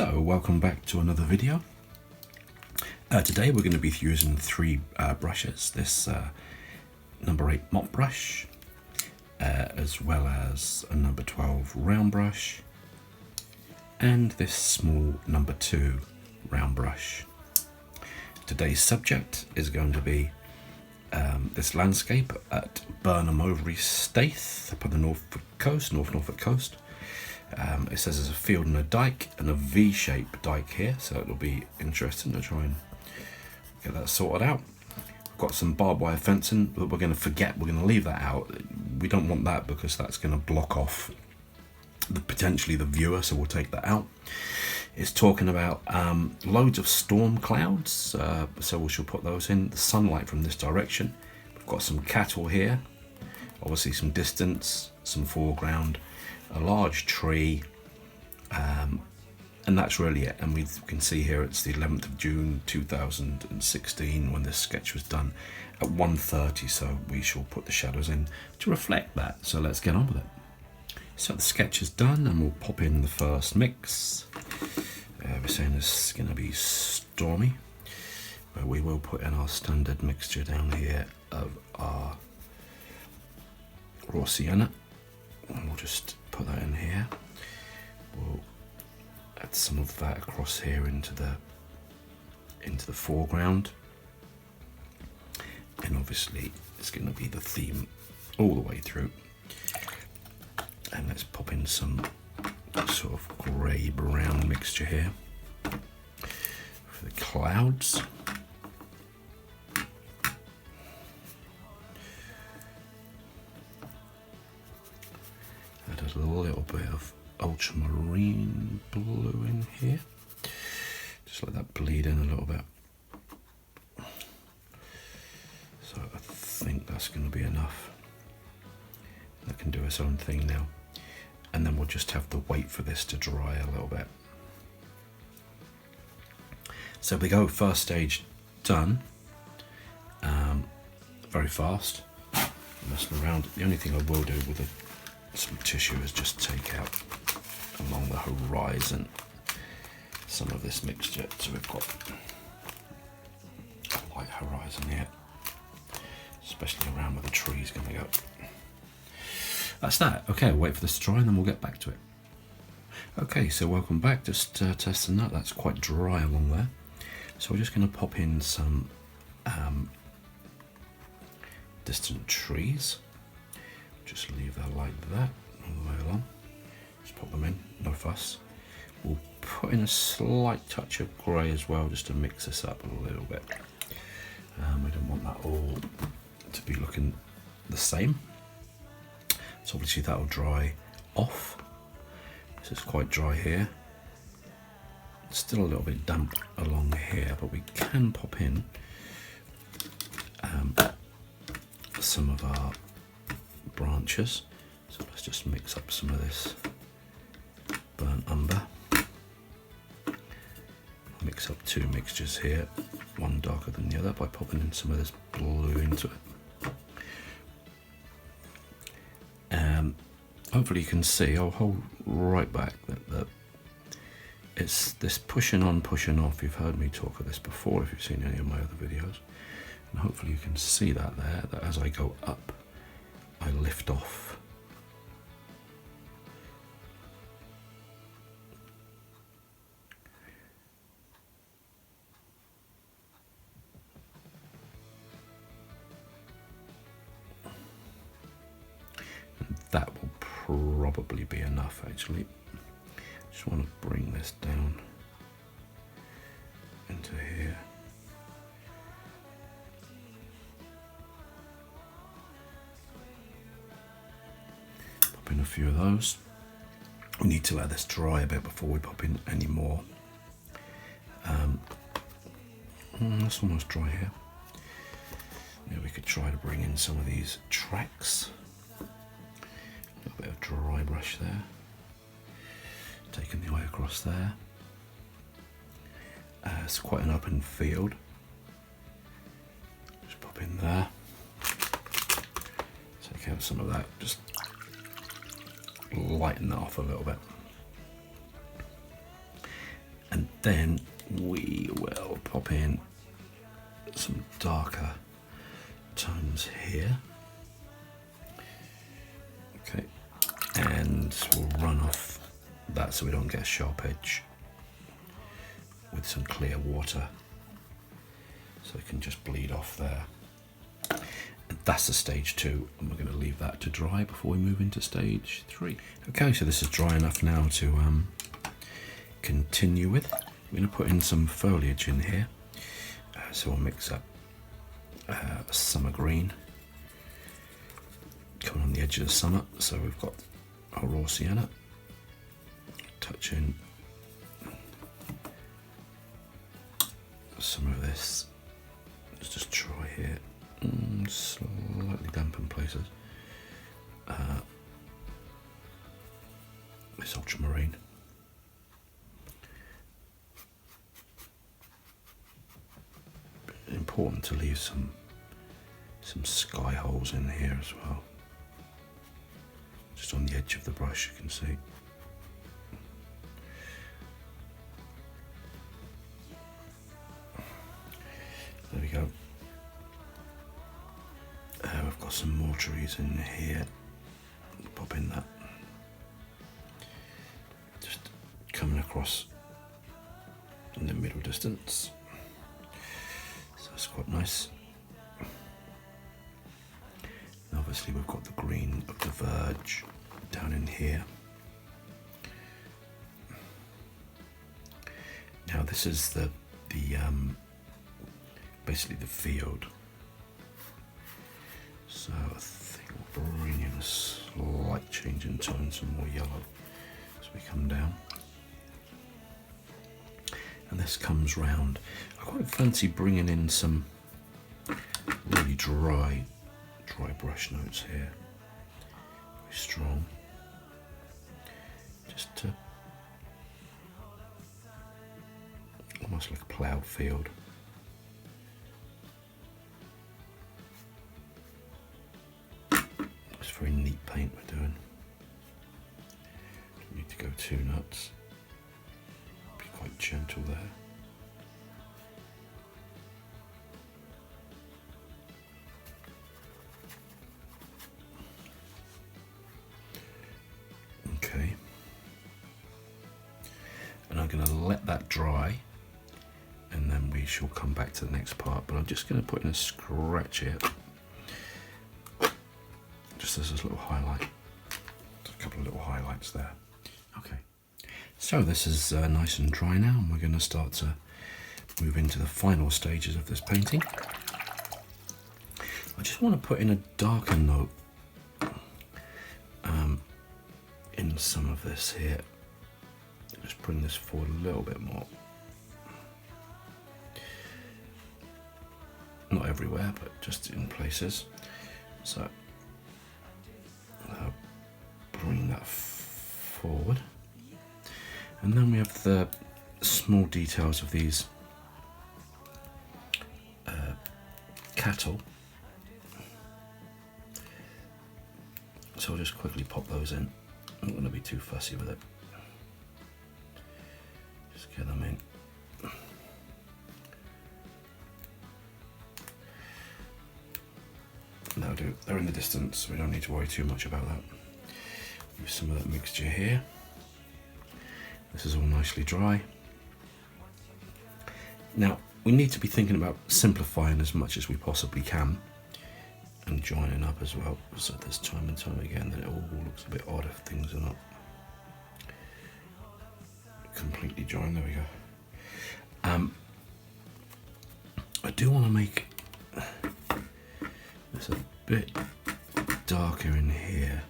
So welcome back to another video. Today we're going to be using three brushes. This number 8 mop brush, as well as a number 12 round brush, and this small number 2 round brush. Today's subject is going to be this landscape at Burnham Overy Staithe up on the North Norfolk coast. It says there's a field and a dike and a V-shaped dike here, so it'll be interesting to try and get that sorted out. We've got some barbed wire fencing, but we're going to leave that out. We don't want that because that's going to block off potentially the viewer, so we'll take that out. It's talking about loads of storm clouds, so we shall put those in. The sunlight from this direction. We've got some cattle here, obviously some distance, some foreground, a large tree, and that's really it. And we can see here it's the 11th of June 2016 when this sketch was done at 1:30, so we shall put the shadows in to reflect that. So let's get on with it. So the sketch is done and we'll pop in the first mix. We're saying this is going to be stormy, but we will put in our standard mixture down here of our raw sienna, and we'll just put that in here. We'll add some of that across here into the foreground, and obviously it's going to be the theme all the way through. And let's pop in some sort of grey brown mixture here for the clouds. Add a little bit of ultramarine blue in here. Just let that bleed in a little bit. So I think that's going to be enough. That can do its own thing now. And then we'll just have to wait for this to dry a little bit. So we go, first stage done. Very fast. Messing around. The only thing I will do with some tissue is just take out along the horizon some of this mixture. So we've got a light horizon here, especially around where the tree's going to go. That's that. Okay, I'll wait for this to dry and then we'll get back to it. Okay, so welcome back. Just testing that. That's quite dry along there. So we're just going to pop in some distant trees. Just leave that like that all the way along. Just pop them in, no fuss. We'll put in a slight touch of grey as well, just to mix this up a little bit. We don't want that all to be looking the same. So obviously that'll dry off. This is quite dry here. It's still a little bit damp along here, but we can pop in some of our branches. So let's just mix up some of this burnt umber. Mix up two mixtures here, one darker than the other, by popping in some of this blue into it. Hopefully you can see, I'll hold right back, that it's this pushing on, pushing off. You've heard me talk of this before if you've seen any of my other videos. And hopefully you can see that there, that as I go up, I lift off. And that will probably be enough actually. Just want to bring this down into here. Pop in a few of those. We need to let this dry a bit before we pop in any more. That's almost dry here. Yeah, we could try to bring in some of these tracks. A little bit of dry brush there. Taking the eye across there. It's quite an open field. Just pop in there. Take out some of that. Just lighten that off a little bit. Then we will pop in some darker tones here. Okay, and we'll run off that so we don't get a sharp edge with some clear water, so it can just bleed off there. And that's the stage 2, and we're going to leave that to dry before we move into stage 3. Okay, so this is dry enough now to continue with. We're going to put in some foliage in here, so we'll mix up summer green coming on the edge of the summer. So we've got our raw sienna, touch in some of this. Let's just try here, slightly damp in places. This ultramarine. Important to leave some sky holes in here as well, just on the edge of the brush, you can see. There we go. We've got some more trees in here. Pop in that. Just coming across in the middle distance. So it's quite nice. And obviously we've got the green of the verge down in here. Now this is the basically the field. So I think we'll bring in a slight change in tone, some more yellow as we come down. And this comes round. I quite fancy bringing in some really dry brush notes here. Very strong. Just to almost like a ploughed field. It's very neat paint we're doing. Don't need to go too nuts. Be quite gentle there. Okay. And I'm going to let that dry, and then we shall come back to the next part. But I'm just going to put in a scratch here, just as a little highlight. Just a couple of little highlights there. Okay. So this is nice and dry now, and we're going to start to move into the final stages of this painting. I just want to put in a darker note in some of this here. Just bring this forward a little bit more. Not everywhere, but just in places. So bring that forward. And then we have the small details of these cattle. So I'll just quickly pop those in. I'm not going to be too fussy with it. Just get them in. That'll do. They're in the distance, we don't need to worry too much about that. Use some of that mixture here. This is all nicely dry. Now, we need to be thinking about simplifying as much as we possibly can, and joining up as well, so there's time and time again that it all looks a bit odd if things are not completely joined. There we go. I do want to make this a bit darker in here.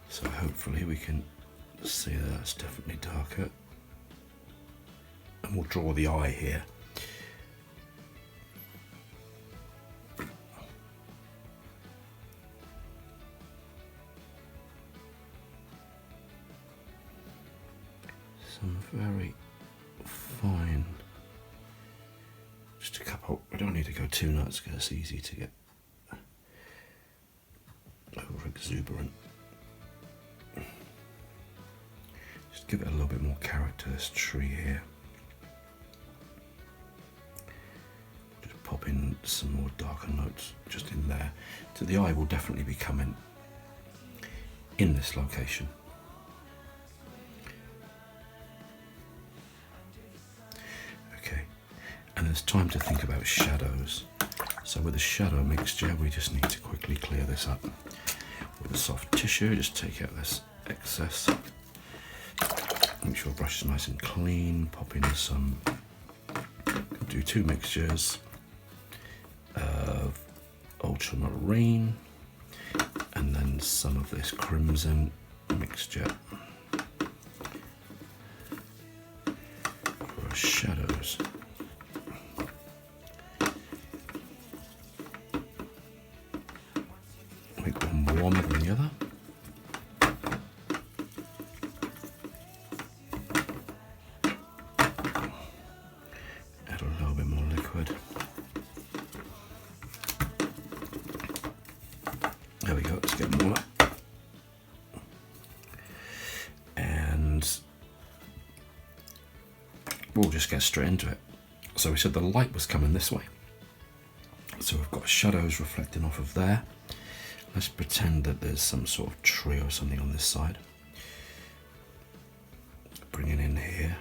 So hopefully we can see that that's definitely darker. And we'll draw the eye here. Some very fine, just a couple. We don't need to go too nuts because it's easy to get exuberant. Just give it a little bit more character, this tree here. Just pop in some more darker notes just in there. So the eye will definitely be coming in this location. Okay, and it's time to think about shadows. So with the shadow mixture, we just need to quickly clear this up with a soft tissue. Just take out this excess. Make sure the brush is nice and clean. Pop in some, do 2 mixtures of ultramarine and then some of this crimson mixture for shadows. Make one warmer than the other. Add a little bit more liquid. There we go, let's get more. And we'll just get straight into it. So we said the light was coming this way. So we've got shadows reflecting off of there. Let's pretend that there's some sort of tree or something on this side. Bring it in here.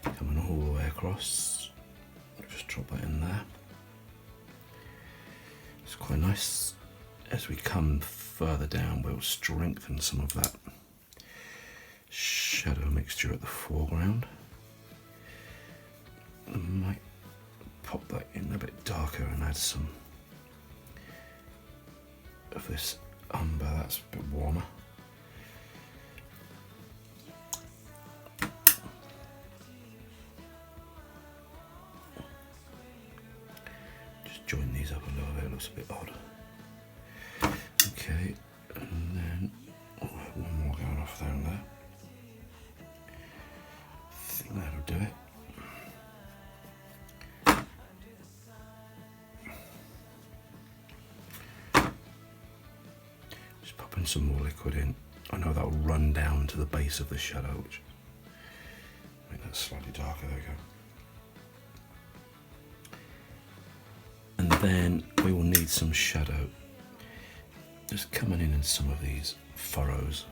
Coming all the way across. Just drop that in there. It's quite nice. As we come further down, we'll strengthen some of that shadow mixture at the foreground. I might pop that in a bit darker and add some of this umber, that's a bit warmer. Just join these up a little bit, it looks a bit odd. Okay, and then one more going off down there. I think that'll do it. Just popping some more liquid in. I know that'll run down to the base of the shadow, which make that slightly darker. There we go. And then we will need some shadow just coming in some of these furrows.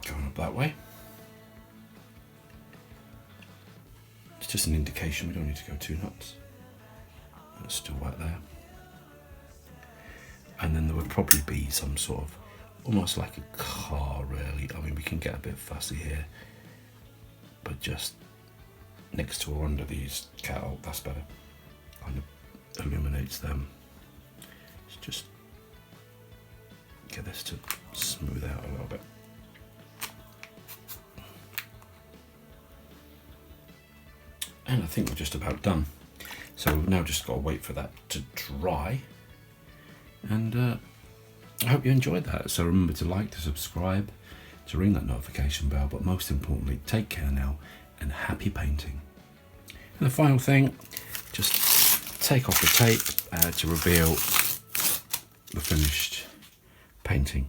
Going up that way. It's just an indication, we don't need to go too nuts. It's still right there. And then there would probably be some sort of, almost like a car really. I mean, we can get a bit fussy here, but just next to or under these cattle, that's better. Kind of illuminates them. Let's just get this to smooth out a little bit. And I think we're just about done. So we've now just got to wait for that to dry. And I hope you enjoyed that. So remember to like, to subscribe, to ring that notification bell, but most importantly, take care now and happy painting. And the final thing, just take off the tape to reveal the finished painting.